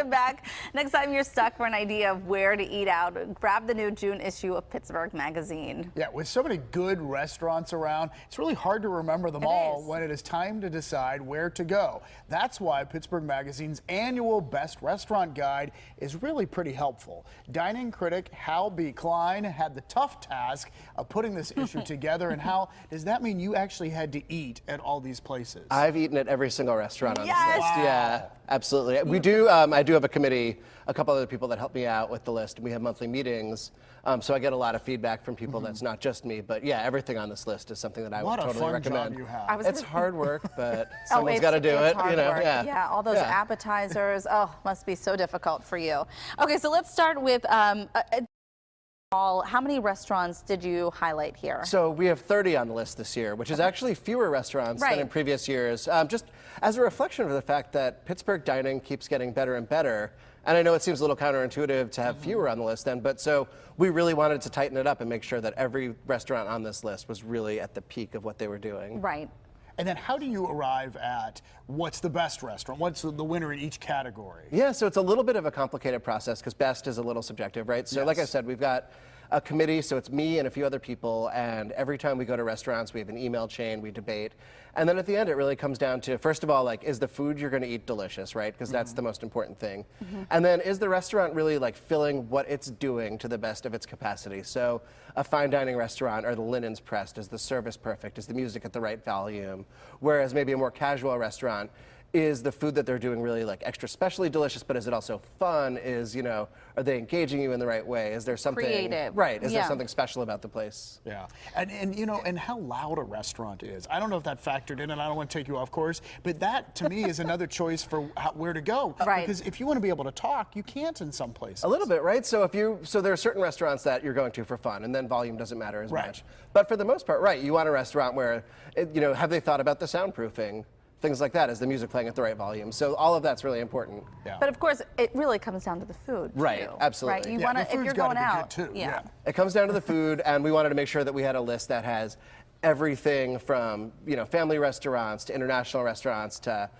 Welcome back. Next time you're stuck for an idea of where to eat out, grab the new June issue of Pittsburgh Magazine. Yeah, with so many good restaurants around, it's really hard to remember them all when it is time to decide where to go. That's why Pittsburgh Magazine's annual Best Restaurant Guide is really pretty helpful. Dining critic Hal B. Klein had the tough task of putting this issue together. And Hal, does that mean you actually had to eat at all these places? I've eaten at every single restaurant on this list. Wow. Yeah, absolutely. We do. I do have a committee, a couple other people that help me out with the list, and we have monthly meetings. So I get a lot of feedback from people. That's not just me, but yeah, everything on this list is something that I would totally recommend. Job you have. It's hard work, but someone's got to do it. Hard you know, work. yeah. All those appetizers. Oh, must be so difficult for you. Okay, so let's start with how many restaurants did you highlight here? So we have 30 on the list this year, which is actually fewer restaurants than in previous years. Just as a reflection of the fact that Pittsburgh dining keeps getting better and better. And I know it seems a little counterintuitive to have fewer on the list then, but so we really wanted to tighten it up and make sure that every restaurant on this list was really at the peak of what they were doing. Right. And then how do you arrive at what's the best restaurant? What's the winner in each category? Yeah, so it's a little bit of a complicated process because best is a little subjective, right? So like I said, we've got a committee, so it's me and a few other people, and every time we go to restaurants, we have an email chain, we debate. And then at the end, it really comes down to, first of all, like, is the food you're going to eat delicious, right? Because that's the most important thing. And then is the restaurant really like filling what it's doing to the best of its capacity? So a fine dining restaurant, are the linens pressed? Is the service perfect? Is the music at the right volume? Whereas maybe a more casual restaurant, is the food that they're doing really like extra specially delicious, but is it also fun? Is, you know, are they engaging you in the right way? Is there something creative? Right. Is there something special about the place? Yeah. And you know, and how loud a restaurant is. I don't know if that factored in, and I don't want to take you off course, but that to me is another choice for where to go. Right. Because if you want to be able to talk, you can't in some places. A little bit, right? So there are certain restaurants that you're going to for fun, and then volume doesn't matter as much. But for the most part, right, you want a restaurant where, you know, have they thought about the soundproofing? Things like that. Is the music playing at the right volume? So all of that's really important. Yeah. But of course, it really comes down to the food. Right, too, absolutely. Right? You want to, if you're going out. Too. Yeah. It comes down to the food, and we wanted to make sure that we had a list that has everything from, you know, family restaurants to international restaurants to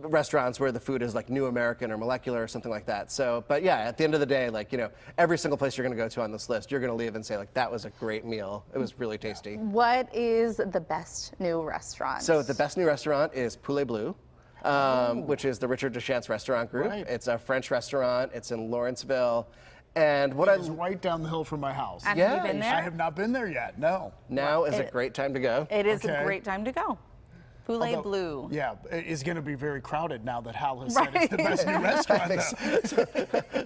restaurants where the food is like new American or molecular or something like that. So, but yeah, at the end of the day, like, you know, every single place you're going to go to on this list, you're going to leave and say, like, that was a great meal. It was really tasty. What is the best new restaurant? So the best new restaurant is Poulet Bleu. Which is the Richard Deschamps restaurant group. It's a French restaurant. It's in Lawrenceville. And what It's right down the hill from my house. And have you been there? I have not been there yet, no. Now is a great time to go. It is a great time to go. Poulet Bleu. Yeah, it is going to be very crowded now that Hal has said it's the best new restaurant.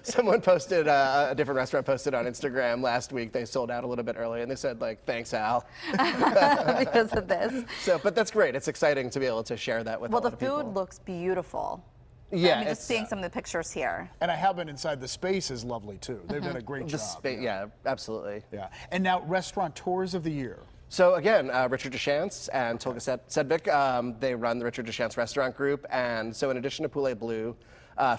Someone posted, a different restaurant posted on Instagram last week. They sold out a little bit early, and they said, like, thanks, Hal. Because of this. So, but that's great. It's exciting to be able to share that with a lot of people. Well, the food looks beautiful. Yeah, I mean, just seeing some of the pictures here. And I have been inside. The space is lovely, too. They've done a great job. Yeah, absolutely. Yeah. And now, restaurateurs of the year. So again, Richard Deschamps and Tolga Sedvik, they run the Richard Deschamps restaurant group. And so in addition to Poulet Bleu,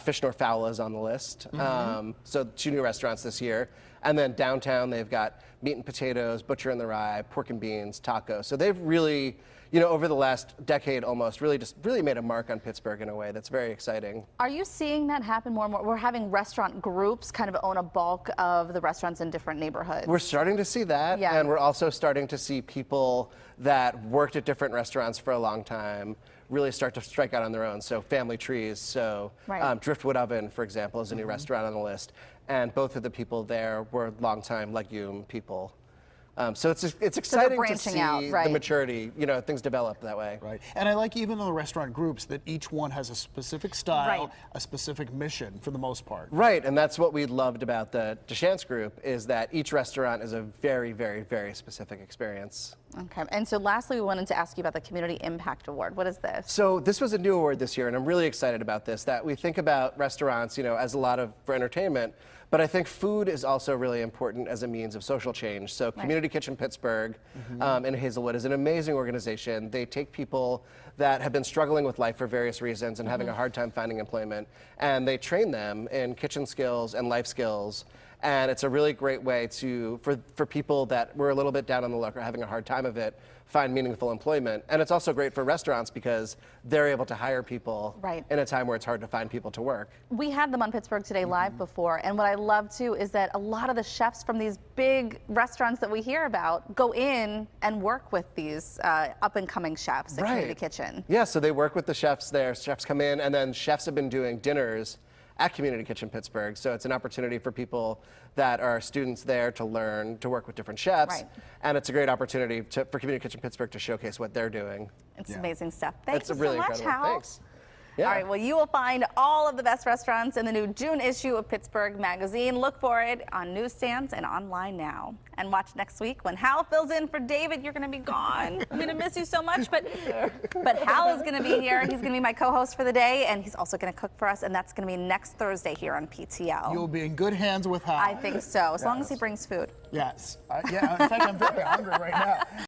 Fish Nor Fowl is on the list. So 2 new restaurants this year. And then downtown, they've got Meat and Potatoes, Butcher and the Rye, Pork and Beans, Tacos. So they've really, you know, over the last decade almost, really made a mark on Pittsburgh in a way that's very exciting. Are you seeing that happen more and more? We're having restaurant groups kind of own a bulk of the restaurants in different neighborhoods. We're starting to see that, and we're also starting to see people that worked at different restaurants for a long time really start to strike out on their own. So Family Trees, so Driftwood Oven, for example, is a new restaurant on the list. And both of the people there were longtime legume people. So it's exciting to see the maturity, you know, things develop that way. Right. And I like even in the restaurant groups that each one has a specific style, a specific mission for the most part. Right. And that's what we loved about the Deschamps group is that each restaurant is a very, very, very specific experience. Okay. And so lastly, we wanted to ask you about the Community Impact Award. What is this? So this was a new award this year, and I'm really excited about this, that we think about restaurants, you know, as a lot of for entertainment, but I think food is also really important as a means of social change. So Community Kitchen Pittsburgh in Hazelwood is an amazing organization. They take people that have been struggling with life for various reasons and having a hard time finding employment, and they train them in kitchen skills and life skills. And it's a really great way for people that were a little bit down on the luck or having a hard time of it, find meaningful employment. And it's also great for restaurants because they're able to hire people in a time where it's hard to find people to work. We had them on Pittsburgh Today Live before, and what I love too is that a lot of the chefs from these big restaurants that we hear about go in and work with these up and coming chefs at Community Kitchen. Yeah, so they work with the chefs there. Chefs come in, and then chefs have been doing dinners at Community Kitchen Pittsburgh. So it's an opportunity for people that are students there to learn to work with different chefs. And it's a great opportunity for Community Kitchen Pittsburgh to showcase what they're doing. It's amazing stuff. Thank you really so much, incredible. Hal. Thanks. Yeah. All right, well, you will find all of the best restaurants in the new June issue of Pittsburgh Magazine. Look for it on newsstands and online now. And watch next week when Hal fills in for David. You're going to be gone. I'm going to miss you so much, but Hal is going to be here. He's going to be my co-host for the day, and he's also going to cook for us, and that's going to be next Thursday here on PTL. You'll be in good hands with Hal. I think so, as long as he brings food. Yes. Yeah, in fact, I'm very hungry right now.